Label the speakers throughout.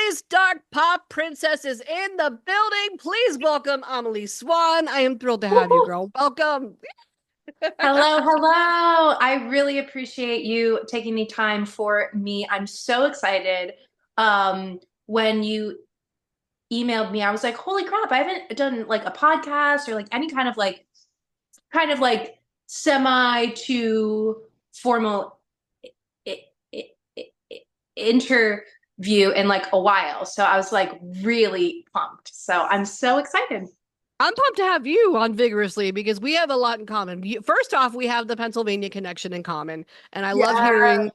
Speaker 1: Today's Dark Pop Princess is in the building. Please welcome Amélie Swann. I am thrilled to have you, girl. Welcome.
Speaker 2: Hello, hello. I really appreciate you taking the time for me. I'm so excited. When you emailed me, I was like, holy crap, I haven't done like a podcast or like any kind of like semi to formal i- i- i- interview in like a while. So I was like really pumped. So I'm so excited.
Speaker 1: I'm pumped to have you on Vigorously because we have a lot in common. First off, we have the Pennsylvania connection in common, and
Speaker 2: Yeah.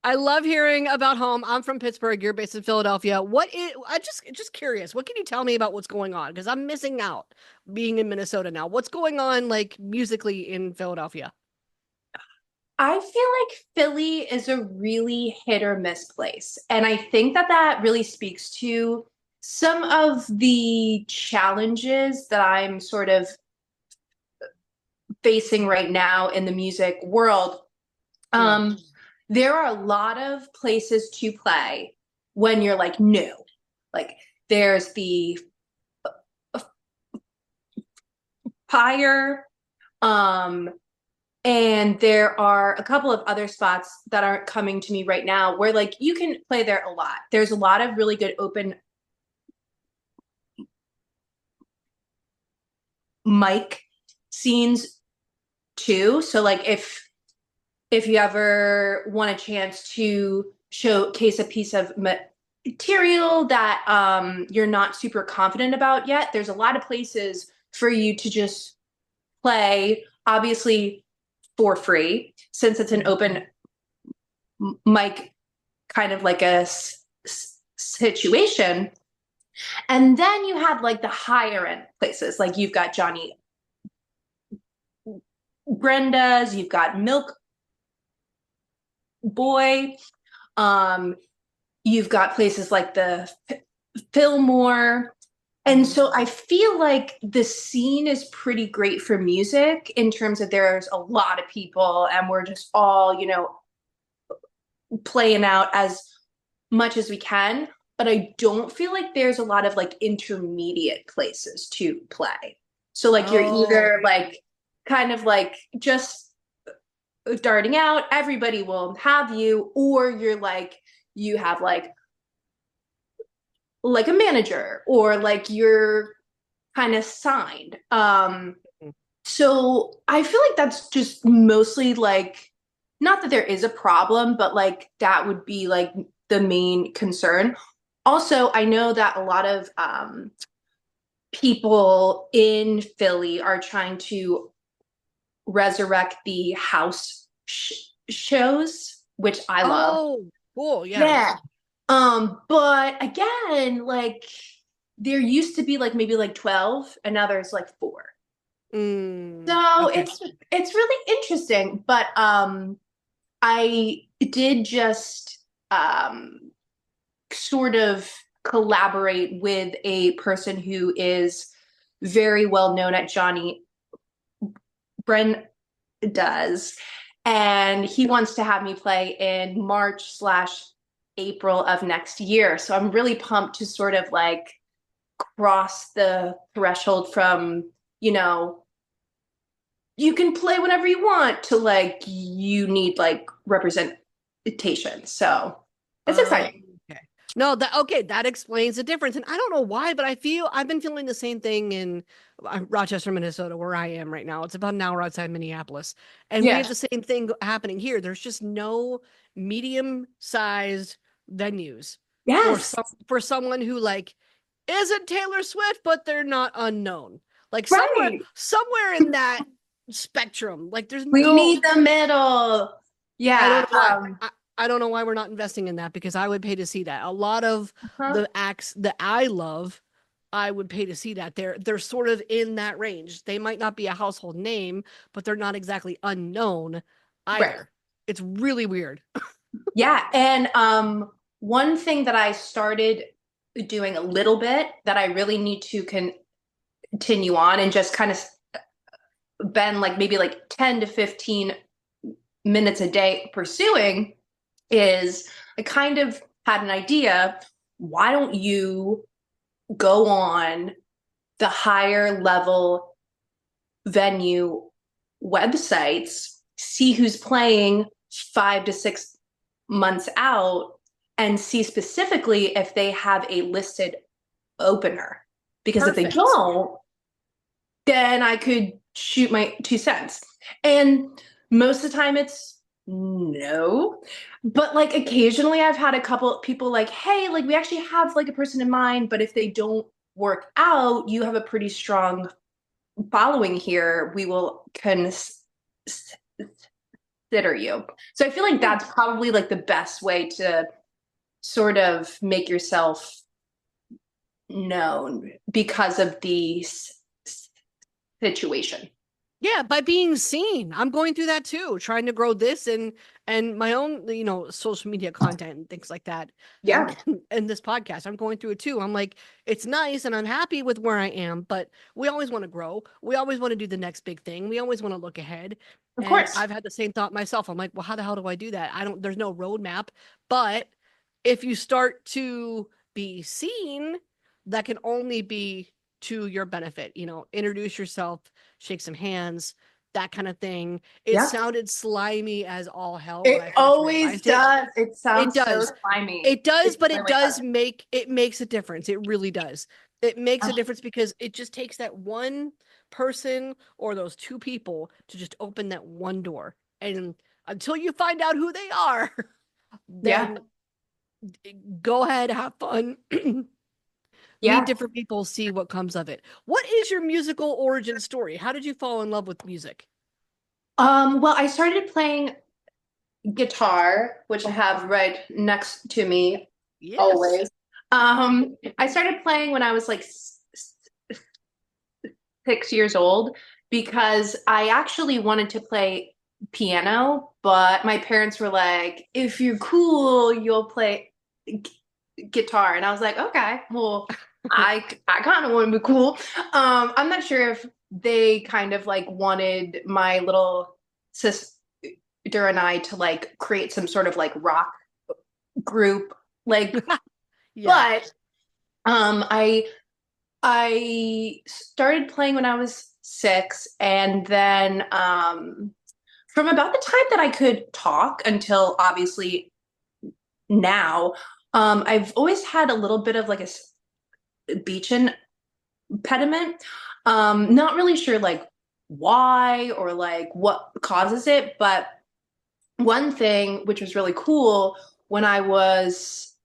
Speaker 1: I love hearing about home. I'm from Pittsburgh. You're based in Philadelphia. I just curious. What can you tell me about what's going on? Because I'm missing out being in Minnesota now. What's going on like musically in Philadelphia?
Speaker 2: I feel like Philly is a really hit or miss place. And I think that that really speaks to some of the challenges that I'm sort of facing right now in the music world.
Speaker 1: Mm.
Speaker 2: Um, there are a lot of places to play when you're like new. Like there's the Fire, um, and there are a couple of other spots that aren't coming to me right now where like you can play there a lot. There's a lot of really good open mic scenes too. So like if you ever want a chance to showcase a piece of material that you're not super confident about yet, there's a lot of places for you to just play, obviously for free, since it's an open mic kind of like a situation. And then you have like the higher end places, like you've got Johnny Brenda's, you've got Milk Boy, um, you've got places like the Fillmore. And
Speaker 1: Mhm.
Speaker 2: so I feel like the scene is pretty great for music in terms of there's a lot of people and we're just all, playing out as much as we can. But I don't feel like there's a lot of like intermediate places to play. So like you're
Speaker 1: Oh,
Speaker 2: either like kind of like just darting out, everybody will have you, or you're like you have like a manager or like you're kind of signed. So I feel like that's just mostly like, not that there is a problem, but like that would be like the main concern. Also, I know that a lot of people in Philly are trying to resurrect the house shows, which I love.
Speaker 1: oh, cool. Yeah.
Speaker 2: Yeah. But again, like there used to be like maybe like 12 and now there's like four. So
Speaker 1: Okay.
Speaker 2: it's really interesting, but I did just sort of collaborate with a person who is very well known at Johnny Bren does, and he wants to have me play in March slash April of next year. So I'm really pumped to sort of like cross the threshold from, you know, you can play whenever you want to like you need like representation. So it's
Speaker 1: Oh,
Speaker 2: exciting.
Speaker 1: okay. No, that explains the difference. And I don't know why, but I've been feeling the same thing in Rochester, Minnesota, where I am right now. It's about an hour outside Minneapolis. And we have
Speaker 2: Yeah.
Speaker 1: the same thing happening here. There's just no medium-sized venues
Speaker 2: Yes.
Speaker 1: for someone who like isn't Taylor Swift, but they're not unknown. Like
Speaker 2: Right.
Speaker 1: somewhere in that spectrum. Like there's
Speaker 2: We
Speaker 1: no
Speaker 2: need the middle.
Speaker 1: I don't
Speaker 2: Yeah.
Speaker 1: know why. I don't know why we're not investing in that because I would pay to see that. A lot of
Speaker 2: Huh?
Speaker 1: the acts that I love, I would pay to see that. They're sort of in that range. They might not be a household name, but they're not exactly unknown
Speaker 2: Right.
Speaker 1: either. It's really weird.
Speaker 2: Yeah. And one thing that I started doing a little bit that I really need to continue on and just kind of been like maybe like 10 to 15 minutes a day pursuing is I kind of had an idea why don't you go on the higher level venue websites, see who's playing 5 to 6 months out, and see specifically if they have a listed opener. Because if they
Speaker 1: Perfect.
Speaker 2: don't, then I could shoot my 2 cents. And most of the time it's no. But like occasionally I've had a couple people like, hey, like we actually have like a person in mind, but if they don't work out, you have a pretty strong following here. We will consider you. So I feel like
Speaker 1: Yeah.
Speaker 2: that's probably like the best way to sort of make yourself known because of the situation.
Speaker 1: Yeah, by being seen. I'm going through that too, trying to grow this and my own, social media content and things like that.
Speaker 2: Yeah,
Speaker 1: And this podcast, I'm going through it too. I'm like, it's nice and I'm happy with where I am, but we always want to grow. We always want to do the next big thing. We always want to look ahead.
Speaker 2: of
Speaker 1: And
Speaker 2: course.
Speaker 1: I've had the same thought myself. I'm like, well, how the hell do I do that? There's no roadmap. But if you start to be seen, that can only be to your benefit. Introduce yourself, shake some hands, that kind of thing. It
Speaker 2: Yeah.
Speaker 1: sounded slimy as all hell when
Speaker 2: It
Speaker 1: I first
Speaker 2: always
Speaker 1: realized it.
Speaker 2: does. It
Speaker 1: It
Speaker 2: sounds so
Speaker 1: does.
Speaker 2: slimy.
Speaker 1: It does,
Speaker 2: It
Speaker 1: but it
Speaker 2: really
Speaker 1: does
Speaker 2: does.
Speaker 1: makes a difference. It really does. It makes a
Speaker 2: Oh,
Speaker 1: difference because it just takes that one person or those two people to just open that one door. And until you find out who they are,
Speaker 2: yeah.
Speaker 1: then go ahead, have fun. Meet
Speaker 2: Yeah.
Speaker 1: different people, see what comes of it. What is your musical origin story? How did you fall in love with music?
Speaker 2: Well, I started playing guitar, which I have right next to me
Speaker 1: Yes.
Speaker 2: always. I started playing when I was like 6 years old because I actually wanted to play piano, but my parents were like, if you're cool, you'll play guitar. And I was like, okay, well, I kind of want to be cool. I'm not sure if they kind of like wanted my little sister and I to like create some sort of like rock group, like,
Speaker 1: Yeah.
Speaker 2: but I started playing when I was 6, and then from about the time that I could talk until obviously now, I've always had a little bit of like a speech impediment. Not really sure like why or like what causes it, but one thing which was really cool when I was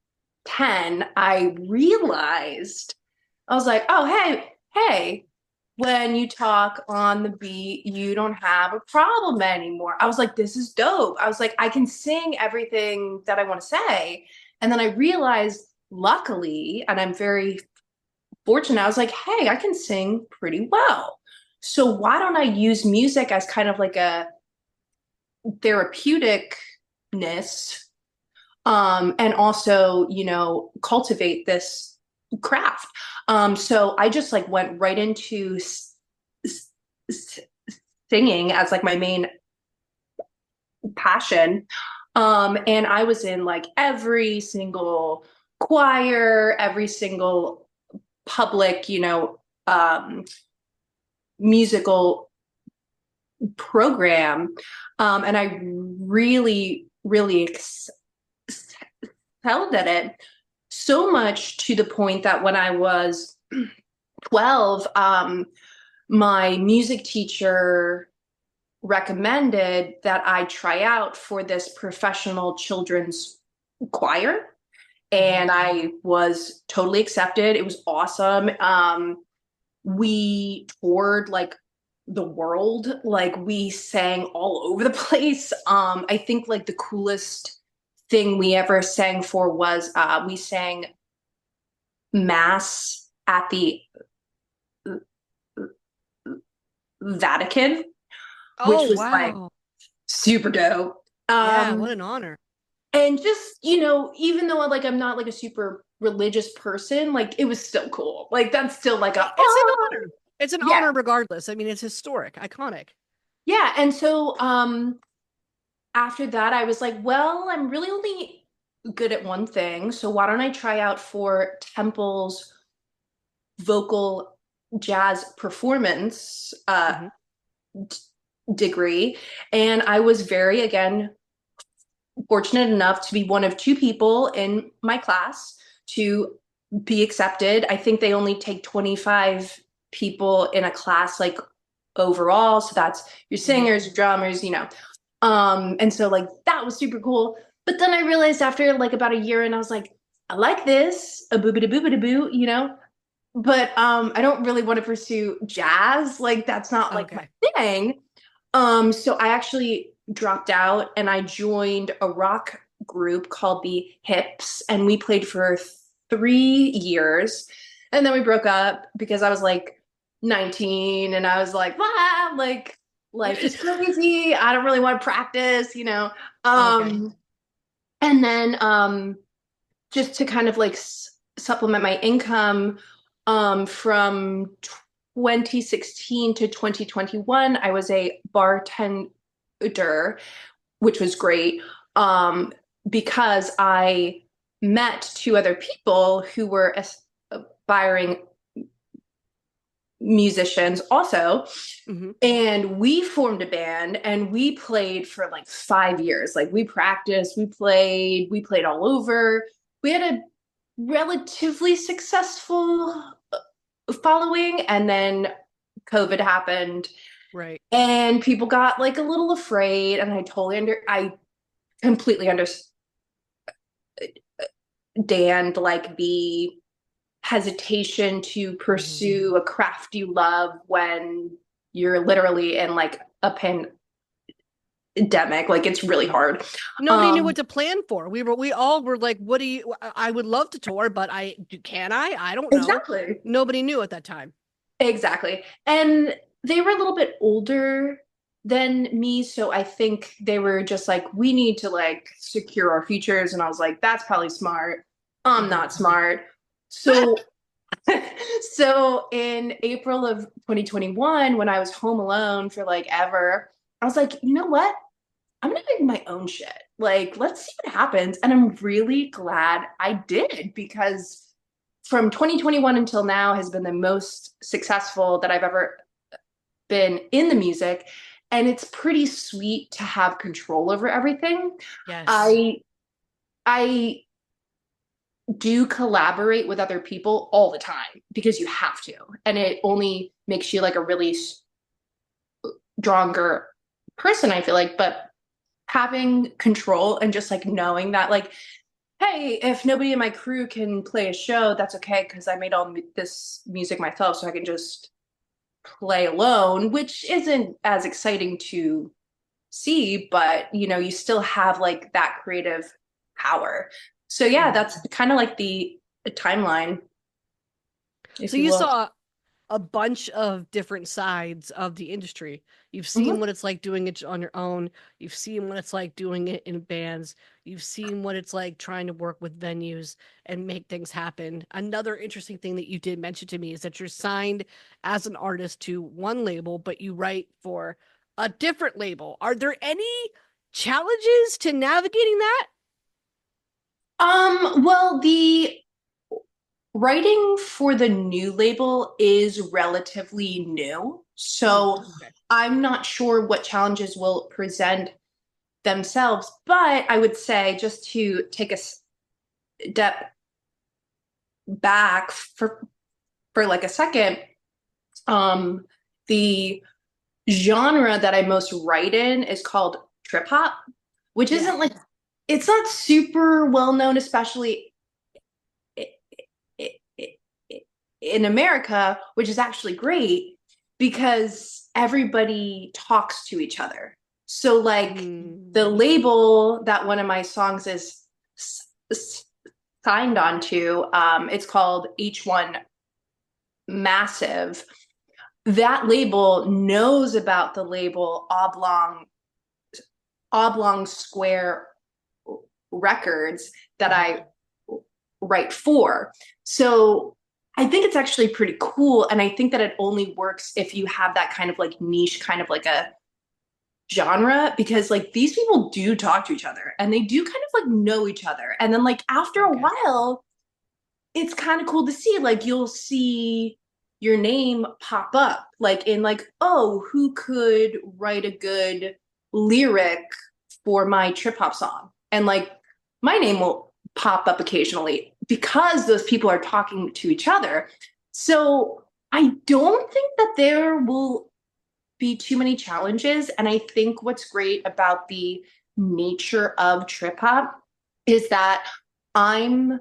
Speaker 2: 10, I realized I was like, oh, hey, when you talk on the beat, you don't have a problem anymore. I was like, this is dope. I was like, I can sing everything that I want to say. And then I realized, luckily, and I'm very fortunate, I was like, hey, I can sing pretty well. So why don't I use music as kind of like a therapeuticness, and also, cultivate this craft. So I just like went right into s- singing as like my main passion. And I was in like every single choir, every single public, musical program. And I really, really excelled at it, so much to the point that when I was 12, my music teacher recommended that I try out for this professional children's choir.
Speaker 1: Mhm.
Speaker 2: And I was totally accepted. It was awesome. We toured like the world, like we sang all over the place. I think like the coolest thing we ever sang for was we sang mass at the Vatican,
Speaker 1: Oh,
Speaker 2: which was like
Speaker 1: wow.
Speaker 2: super dope.
Speaker 1: Yeah, what an honor.
Speaker 2: And just, even though like I'm not like a super religious person, like it was still cool. Like that's still like a
Speaker 1: It's an
Speaker 2: oh
Speaker 1: honor. It's an
Speaker 2: yeah.
Speaker 1: honor regardless. I mean, it's historic, iconic.
Speaker 2: Yeah. And so after that I was like, well, I'm really only good at one thing. So why don't I try out for Temple's vocal jazz performance
Speaker 1: Hmm.
Speaker 2: degree? And I was very, again, fortunate enough to be one of two people in my class to be accepted. I think they only take 25 people in a class, like overall. So that's your
Speaker 1: Hmm.
Speaker 2: singers, your drummers, and so like that was super cool. But then I realized after like about a year and I was like, I like this, a boobity boobity boo, but I don't really want to pursue jazz. Like that's not like my
Speaker 1: Okay.
Speaker 2: thing. So I actually dropped out and I joined a rock group called the Hips, and we played for 3 years. And then we broke up because I was like 19 and I was like, wow, like life is crazy. I don't really want to practice.
Speaker 1: Okay.
Speaker 2: Um, and then just to kind of like supplement my income from 2016 to 2021, I was a bartender, which was great um, because I met two other people who were aspiring musicians also.
Speaker 1: Hmm.
Speaker 2: And we formed a band and we played for like 5 years. Like we practiced, we played all over. We had a relatively successful following, and then COVID happened
Speaker 1: Right.
Speaker 2: and people got like a little afraid, and I completely understand like the hesitation to
Speaker 1: Hmm.
Speaker 2: pursue a craft you love when you're literally in like a pandemic. Like it's really hard.
Speaker 1: Nobody knew what
Speaker 2: Um,
Speaker 1: to plan for. We all were like, what do you, I would love to tour, but can I? I don't know.
Speaker 2: exactly.
Speaker 1: Nobody knew at that time.
Speaker 2: Exactly. And they were a little bit older than me, so I think they were just like, we need to like secure our futures. And I was like, that's probably smart. I'm
Speaker 1: Hmm.
Speaker 2: not smart. So so in April of 2021, when I was home alone for like ever, I was like, you know what? I'm gonna make my own shit. Like, let's see what happens. And I'm really glad I did, because from 2021 until now has been the most successful that I've ever been in the music. And it's pretty sweet to have control over everything.
Speaker 1: Yes.
Speaker 2: I I do collaborate with other people all the time because you have to. And it only makes you like a really stronger person, I feel like. But having control and just like knowing that, like, hey, if nobody in my crew can play a show, that's okay because I made all this music myself, so I can just play alone, which isn't as exciting to see, but you still have like that creative power. So yeah,
Speaker 1: Mhm.
Speaker 2: that's kind of like the timeline,
Speaker 1: So
Speaker 2: if you
Speaker 1: you
Speaker 2: will.
Speaker 1: saw a bunch of different sides of the industry. You've seen
Speaker 2: Mhm.
Speaker 1: what it's like doing it on your own. You've seen what it's like doing it in bands. You've seen what it's like trying to work with venues and make things happen. Another interesting thing that you did mention to me is that you're signed as an artist to one label, but you write for a different label. Are there any challenges to navigating that?
Speaker 2: Well, the writing for the new label is relatively new, so
Speaker 1: Okay.
Speaker 2: I'm not sure what challenges will present themselves, but I would say, just to take a step back for like a second, um, the genre that I most write in is called trip hop, which
Speaker 1: Yeah.
Speaker 2: isn't like, it's not super well known, especially in America, which is actually great because everybody talks to each other. So, like, the
Speaker 1: Mm.
Speaker 2: label that one of my songs is signed onto, it's called H1 Massive. That label knows about the label Oblong Square Records that
Speaker 1: Mhm.
Speaker 2: I write for. So I think it's actually pretty cool. And I think that it only works if you have that kind of like niche, kind of like a genre because like these people do talk to each other and they do kind of like know each other. And then like after a
Speaker 1: Okay.
Speaker 2: while, it's kind of cool to see. Like you'll see your name pop up, like in like, oh, who could write a good lyric for my trip hop song? And like my name will pop up occasionally because those people are talking to each other. So I don't think that there will be too many challenges. And I think what's great about the nature of trip hop is that I'm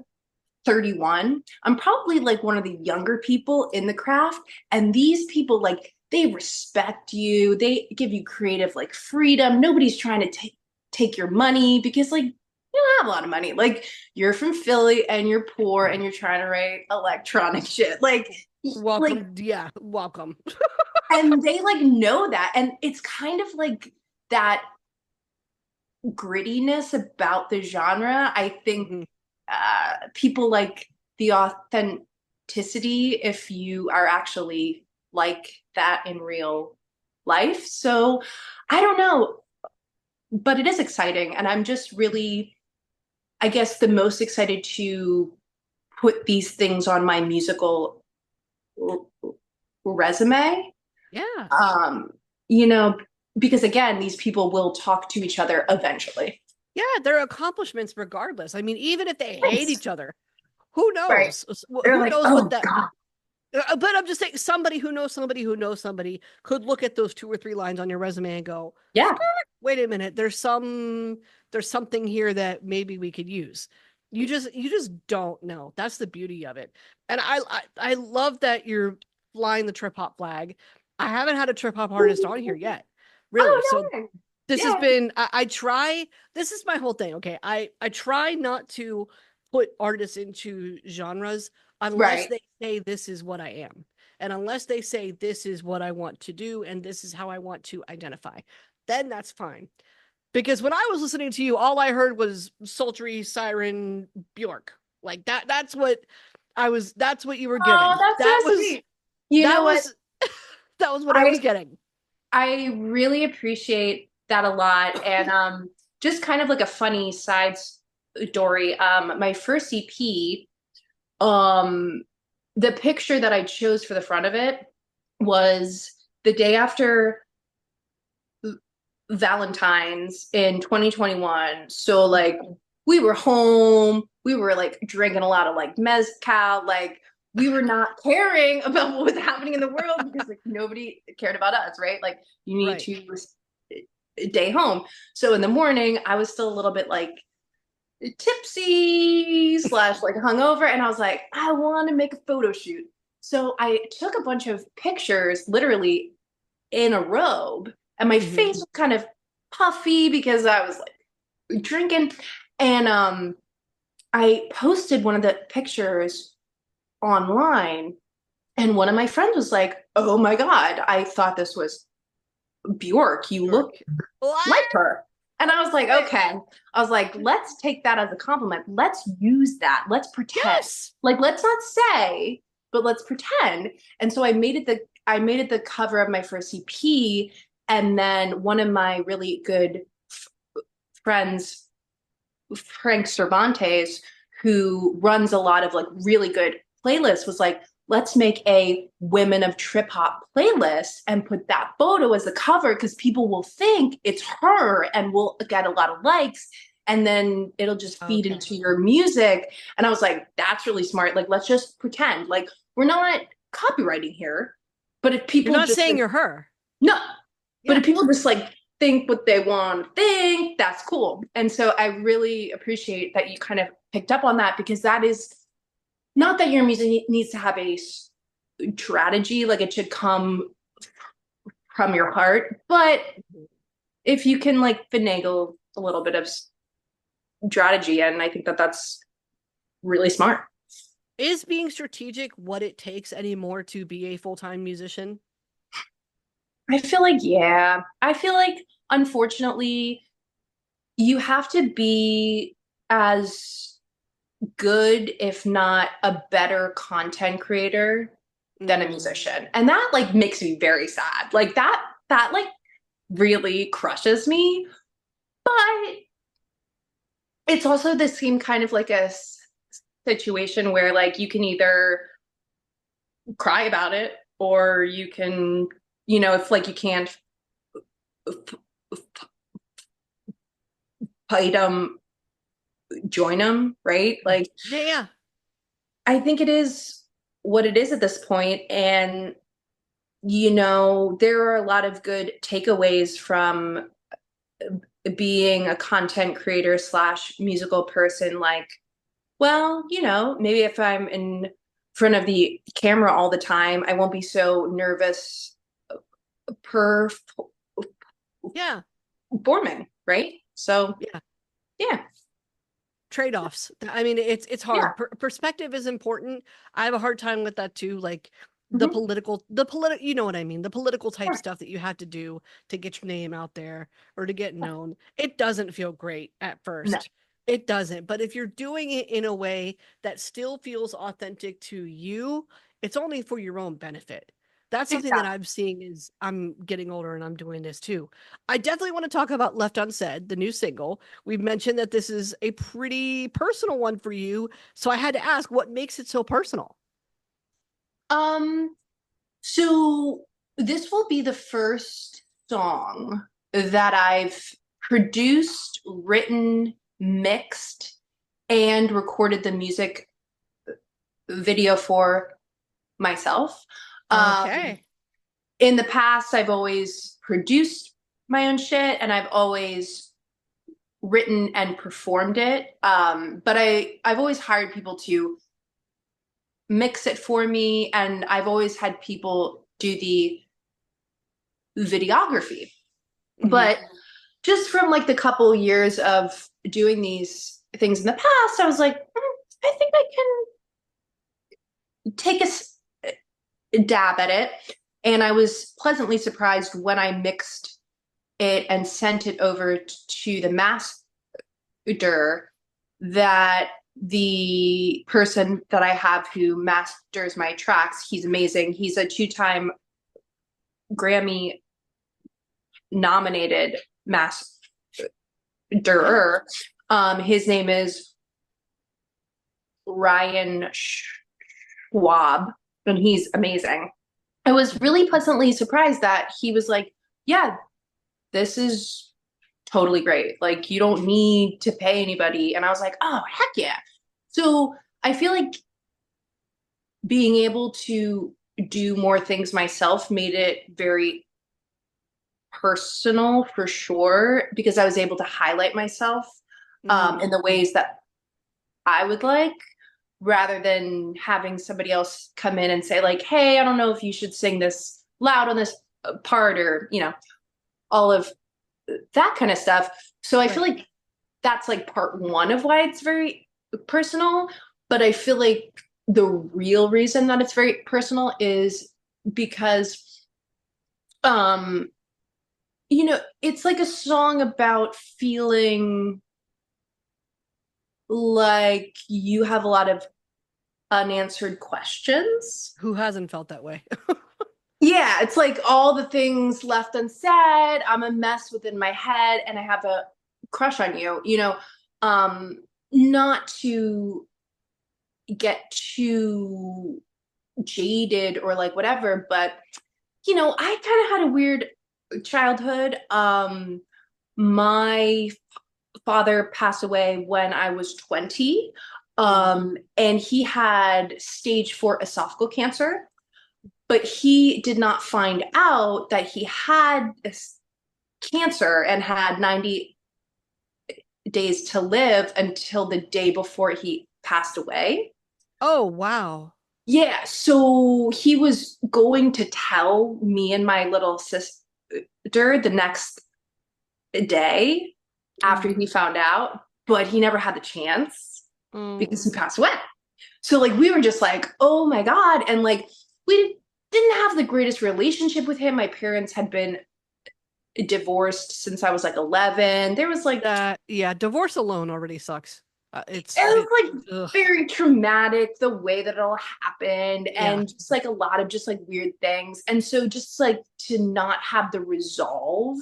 Speaker 2: 31. I'm probably like one of the younger people in the craft. And these people, like, they respect you. They give you creative like freedom. Nobody's trying to take your money because like you don't have a lot of money. Like you're from Philly and you're poor and you're trying to write electronic shit. Like
Speaker 1: Welcome. Yeah, welcome.
Speaker 2: and they like know that. And it's kind of like that grittiness about the genre. I think
Speaker 1: Mhm.
Speaker 2: people like the authenticity if you are actually like that in real life. So I don't know, but it is exciting. And I'm just really, I guess, the most excited to put these things on my musical resume.
Speaker 1: Yeah.
Speaker 2: Um, you know, because again, these people will talk to each other eventually.
Speaker 1: Yeah, their accomplishments regardless. I mean, even if they hate
Speaker 2: Thanks.
Speaker 1: each other, who
Speaker 2: Right.
Speaker 1: knows?
Speaker 2: They're
Speaker 1: Who
Speaker 2: like,
Speaker 1: knows what
Speaker 2: oh
Speaker 1: that
Speaker 2: God.
Speaker 1: but I'm just saying somebody who knows somebody who knows somebody could look at those two or three lines on your resume and go,
Speaker 2: Yeah.
Speaker 1: "Skirt, wait a minute, there's something here that maybe we could use." You just don't know. That's the beauty of it. And I love that you're flying the trip hop flag. I haven't had a trip hop artist on here yet. Really. So
Speaker 2: Oh, no.
Speaker 1: this has
Speaker 2: Yeah.
Speaker 1: been I try this is my whole thing. Okay. I try not to put artists into genres unless
Speaker 2: Right.
Speaker 1: they say this is what I am. And unless they say this is what I want to do and this is how I want to identify, then that's fine. Because when I was listening to you, all I heard was sultry siren Bjork. Like that's what you were
Speaker 2: Oh,
Speaker 1: giving.
Speaker 2: that's so sweet. You know
Speaker 1: That
Speaker 2: what?
Speaker 1: was that was what I was
Speaker 2: I
Speaker 1: getting.
Speaker 2: I really appreciate that a lot. And just kind of like a funny side story. My first EP, um, the picture that I chose for the front of it was the day after Valentine's in 2021. So like we were home, we were like drinking a lot of like mezcal, like we were not caring about what was happening in the world because like nobody cared about us, right? Like you need
Speaker 1: Right.
Speaker 2: to day home. So in the morning, I was still a little bit like tipsy slash like hungover, and I was like, I want to make a photo shoot. So I took a bunch of pictures, literally in a robe, and my
Speaker 1: Mm-hmm.
Speaker 2: face was kind of puffy because I was like drinking. And I posted one of the pictures online, and one of my friends was like, "Oh my God, I thought this was Bjork. You look
Speaker 1: Bjork. What?
Speaker 2: like her." And I was like,
Speaker 1: Wait.
Speaker 2: okay. I was like, let's take that as a compliment. Let's use that. Let's pretend.
Speaker 1: Yes.
Speaker 2: Like, let's not say, but let's pretend. And so I made it the cover of my first EP. And then one of my really good friends, Frank Cervantes, who runs a lot of like really good playlists, was like, let's make a Women of Trip Hop playlist and put that photo as the cover because people will think it's her and we'll get a lot of likes. And then it'll just feed
Speaker 1: Okay.
Speaker 2: into your music. And I was like, that's really smart. Like, let's just pretend. Like, we're not copywriting here. But if
Speaker 1: You're
Speaker 2: people
Speaker 1: not
Speaker 2: just
Speaker 1: saying
Speaker 2: like,
Speaker 1: you're her.
Speaker 2: no, but
Speaker 1: Yeah.
Speaker 2: if people just like think what they want to think, that's cool. And so I really appreciate that you kind of picked up on that because that is not that your music needs to have a strategy, like it should come from your heart, but if you can like finagle a little bit of strategy, and I think that that's really smart.
Speaker 1: Is being strategic what it takes anymore to be a full-time musician?
Speaker 2: I feel like, yeah, I feel like unfortunately, you have to be as good, if not a better content creator than a
Speaker 1: Mm,
Speaker 2: musician. And that like makes me very sad. Like that like really crushes me. But it's also the same kind of like situation where like you can either cry about it or you can, if like you can't fight them, join them, right? Like
Speaker 1: Yeah, yeah.
Speaker 2: I think it is what it is at this point. And, there are a lot of good takeaways from being a content creator slash musical person. Like, well, maybe if I'm in front of the camera all the time, I won't be so nervous per
Speaker 1: Yeah.
Speaker 2: forming, right? So,
Speaker 1: Yeah.
Speaker 2: yeah,
Speaker 1: Trade-offs. I mean, it's
Speaker 2: yeah.
Speaker 1: hard. Perspective is important. I have a hard time with that too. Like
Speaker 2: Mhm.
Speaker 1: you know what I mean? The political type stuff that you have to do to get your name out there or to get known. It doesn't feel great at
Speaker 2: No,
Speaker 1: first. It doesn't. But if you're doing it in a way that still feels authentic to you, it's only for your own benefit. That's something that
Speaker 2: exactly.
Speaker 1: I'm seeing is I'm getting older and I'm doing this too. I definitely want to talk about Left Unsaid, the new single. We've mentioned that this is a pretty personal one for you. So I had to ask, what makes it so personal?
Speaker 2: Um, so this will be the first song that I've produced, written, mixed, and recorded the music video for myself. Um,
Speaker 1: Okay.
Speaker 2: in the past, I've always produced my own shit and I've always written and performed it. But I've always hired people to mix it for me, and I've always had people do the videography.
Speaker 1: Hmm.
Speaker 2: But just from like the couple years of doing these things in the past, I was like, I think I can take a dab at it. And I was pleasantly surprised when I mixed it and sent it over to the master that the person that I have who masters my tracks, he's amazing. He's a two-time Grammy nominated masterer. His name is Ryan Schwab, and he's amazing. I was really pleasantly surprised that he was like, yeah, this is totally great. Like, you don't need to pay anybody. And I was like, oh, heck yeah. So I feel like being able to do more things myself made it very personal for sure because I was able to highlight myself
Speaker 1: Hmm.
Speaker 2: in the ways that I would like rather than having somebody else come in and say like, hey, I don't know if you should sing this loud on this part or, all of that kind of stuff. So I feel
Speaker 1: Right.
Speaker 2: like that's like part one of why it's very personal. But I feel like the real reason that it's very personal is because um it's like a song about feeling like you have a lot of unanswered questions.
Speaker 1: Who hasn't felt that way?
Speaker 2: Yeah, it's like all the things left unsaid. I'm a mess within my head and I have a crush on you, not to get too jaded or like whatever, but I kind of had a weird childhood. My father passed away when I was 20.
Speaker 1: Mm.
Speaker 2: And he had stage 4 esophageal cancer, but he did not find out that he had this cancer and had 90 days to live until the day before he passed away.
Speaker 1: Oh, wow.
Speaker 2: Yeah, so he was going to tell me and my little sister the next day after
Speaker 1: Mm.
Speaker 2: he found out, but he never had the chance because he
Speaker 1: Mm.
Speaker 2: passed away. So like we were just like, oh my God. And like we didn't have the greatest relationship with him. My parents had been divorced since I was like 11. There was like
Speaker 1: Yeah, divorce alone already sucks.
Speaker 2: it was like
Speaker 1: Ugh.
Speaker 2: very traumatic the way that it all happened
Speaker 1: Yeah.
Speaker 2: and just like a lot of just like weird things. And so just like to not have the resolve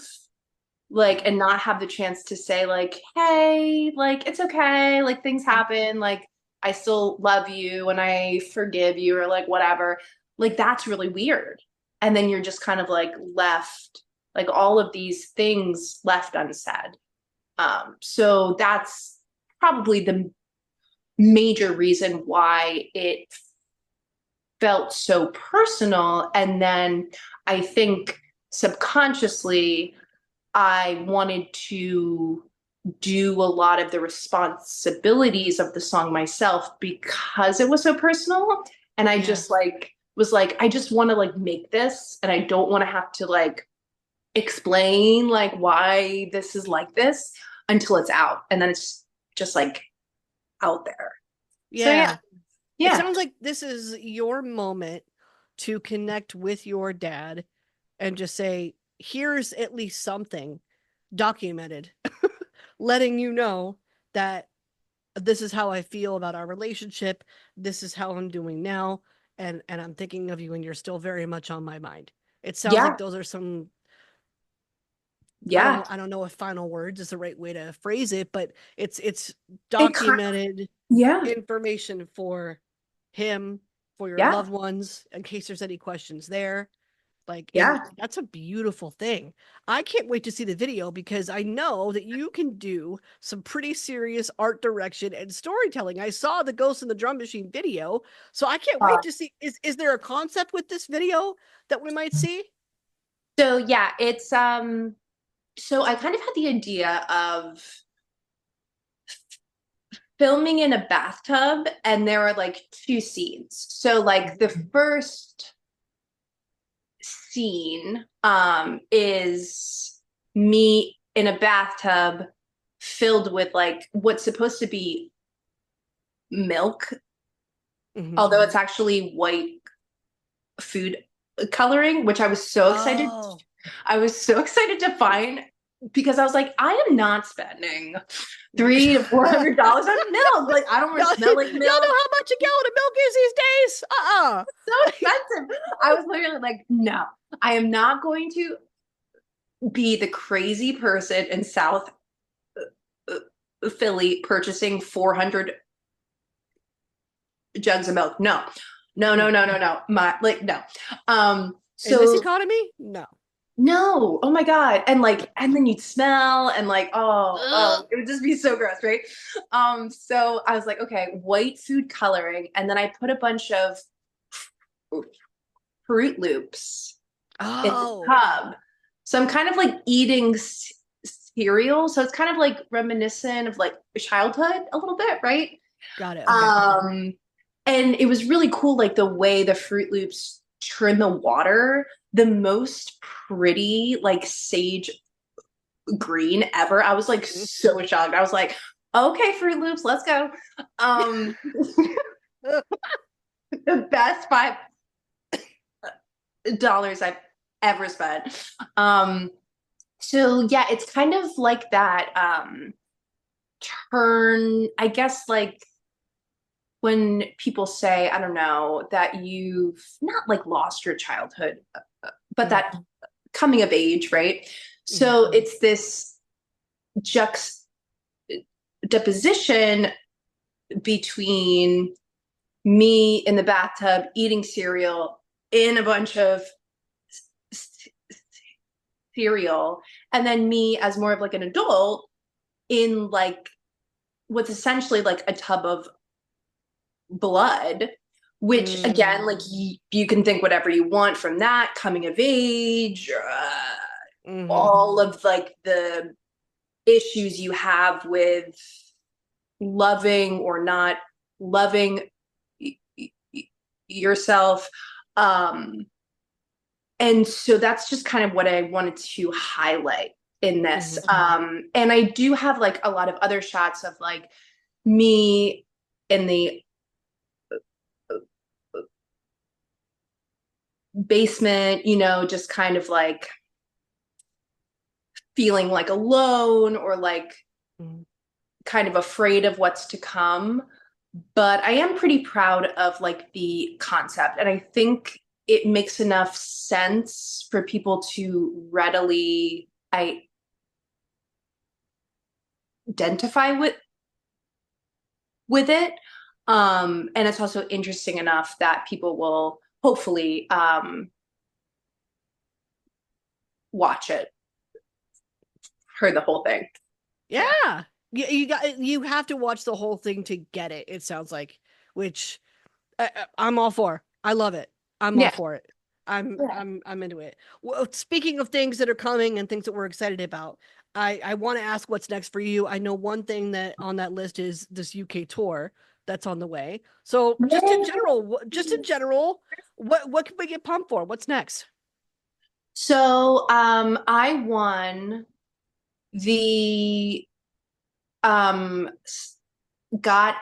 Speaker 2: like, and not have the chance to say like, hey, like it's okay, like things happen, like I still love you and I forgive you or like whatever. Like that's really weird. And then you're just kind of like left, like all of these things left unsaid. So that's probably the major reason why it felt so personal. And then I think subconsciously, I wanted to do a lot of the responsibilities of the song myself because it was so personal. And I
Speaker 1: Yeah.
Speaker 2: just like was like, I just want to like make this and I don't want to have to like explain like why this is like this until it's out. And then it's just like out there. So yeah.
Speaker 1: Yeah. It
Speaker 2: Yeah.
Speaker 1: sounds like this is your moment to connect with your dad and just say, here's at least something documented, letting you know that this is how I feel about our relationship. This is how I'm doing now. And I'm thinking of you and you're still very much on my mind. It sounds like
Speaker 2: Yeah.
Speaker 1: those are some
Speaker 2: Yeah.
Speaker 1: I don't know if final words is the right way to phrase it, but it's
Speaker 2: It kind
Speaker 1: documented
Speaker 2: yeah.
Speaker 1: information for him, for your
Speaker 2: Yeah.
Speaker 1: loved ones, in case there's any questions there. Like, and
Speaker 2: Yeah.
Speaker 1: that's a beautiful thing. I can't wait to see the video because I know that you can do some pretty serious art direction and storytelling. I saw the Ghost in the Drum Machine video, so I can't
Speaker 2: Uh,
Speaker 1: wait to see. Is there a concept with this video that we might see?
Speaker 2: so yeah, it's so I kind of had the idea of filming in a bathtub and there are like two scenes. So like the first scene is me in a bathtub filled with like what's supposed to be milk,
Speaker 1: Mm-hmm.
Speaker 2: although it's actually white food coloring, which
Speaker 1: Oh,
Speaker 2: I was so excited to find because I was like, I am not spending
Speaker 1: y'all,
Speaker 2: $300 to $400 on milk. Like, I don't want to
Speaker 1: y'all
Speaker 2: smell like
Speaker 1: know
Speaker 2: milk.
Speaker 1: how much a gallon of milk is these days?
Speaker 2: So expensive. I was literally like, no, I am not going to be the crazy person in South Philly purchasing 400 jugs of milk. No, no, no, no, no, no. My like, no.
Speaker 1: In this
Speaker 2: So
Speaker 1: economy, no.
Speaker 2: no, oh my God. And like, and then you'd smell and like,
Speaker 1: Ugh.
Speaker 2: it would just be so gross, right? So I was like, okay, white food coloring. And then I put a bunch of Fruit Loops in the
Speaker 1: Oh,
Speaker 2: tub. So I'm kind of like eating cereal. So it's kind of like reminiscent of like childhood a little bit, right?
Speaker 1: got it. Okay.
Speaker 2: Um, and it was really cool, like the way the Fruit Loops turn the water, the most pretty, like sage green ever. I was like so shocked. I was like, okay, Fruit Loops, let's go. Um, the best $5 I've ever spent. So yeah, it's kind of like that turn, I guess like when people say, I don't know, that you've not like lost your childhood, but
Speaker 1: Mhm,
Speaker 2: that coming of age, right?
Speaker 1: mhm.
Speaker 2: So it's this juxtaposition between me in the bathtub eating cereal in a bunch of cereal, and then me as more of like an adult in like what's essentially like a tub of blood, which again, like
Speaker 1: Mm,
Speaker 2: you can think whatever you want from that coming of age,
Speaker 1: mhm,
Speaker 2: all of like the issues you have with loving or not loving yourself. Um, and so that's just kind of what I wanted to highlight in this.
Speaker 1: mhm,
Speaker 2: And I do have like a lot of other shots of like me in the basement, just kind of like feeling like alone or like
Speaker 1: mhm,
Speaker 2: kind of afraid of what's to come. But I am pretty proud of like the concept. And I think it makes enough sense for people to readily identify with it. And it's also interesting enough that people will hopefully watch it for the whole thing. Yeah.
Speaker 1: Yeah. You have to watch the whole thing to get it, it sounds like, which I'm all for. I love it. I'm all
Speaker 2: Yeah.
Speaker 1: for it. I'm
Speaker 2: Yeah.
Speaker 1: I'm I'm into it. Well, speaking of things that are coming and things that we're excited about, I want to ask what's next for you. I know one thing that on that list is this UK tour that's on the way. So just in general, what can we get pumped for? What's next?
Speaker 2: So I won the Scott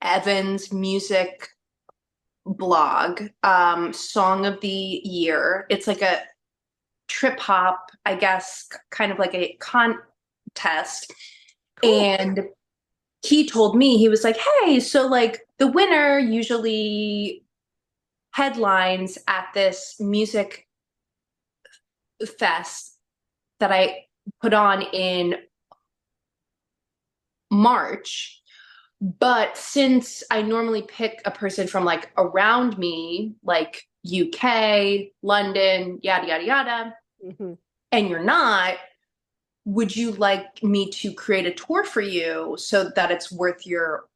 Speaker 2: Evans music blog song of the year. It's like a trip hop, I guess, kind of like a contest.
Speaker 1: Cool.
Speaker 2: And he told me, he was like, hey, so like the winner usually headlines at this music fest that I put on in March. But since I normally pick a person from like around me, like UK, London, yada, yada, yada,
Speaker 1: Mhm.
Speaker 2: and you're not, would you like me to create a tour for you so that it's worth your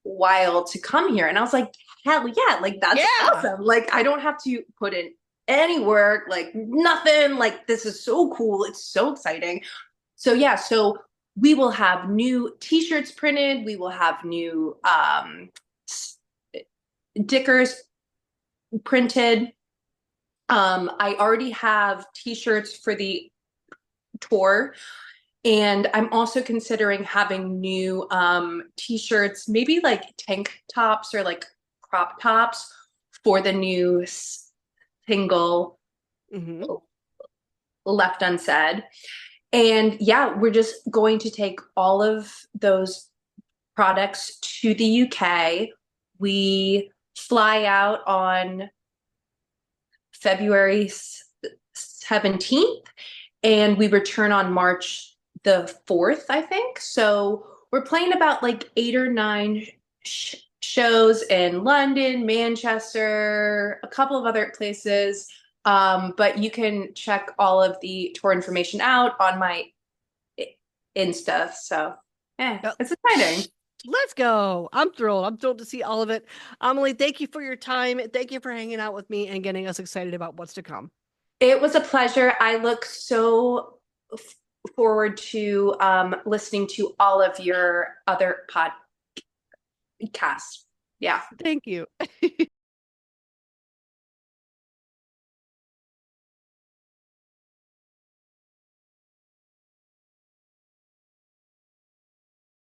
Speaker 2: while to come here? And I was like, hell yeah, like that's
Speaker 1: Yeah.
Speaker 2: awesome. Like I don't have to put in any work, like nothing. Like this is so cool. It's so exciting. So yeah, so we will have new t-shirts printed. We will have new stickers printed. I already have t-shirts for the tour. And I'm also considering having new t-shirts, maybe like tank tops or like crop tops for the new single
Speaker 1: Mhm.
Speaker 2: Left Unsaid. And yeah, we're just going to take all of those products to the UK. We fly out on February 17th and we return on March the 4th, I think. So we're playing about like 8 or 9 shows in London, Manchester, a couple of other places. But you can check all of the tour information out on my Insta. So yeah,
Speaker 1: Uh,
Speaker 2: it's exciting.
Speaker 1: Let's go. I'm thrilled. I'm thrilled to see all of it. Amelie, thank you for your time. Thank you for hanging out with me and getting us excited about what's to come.
Speaker 2: It was a pleasure. I look so forward to listening to all of your other podcasts. Yeah.
Speaker 1: Thank you.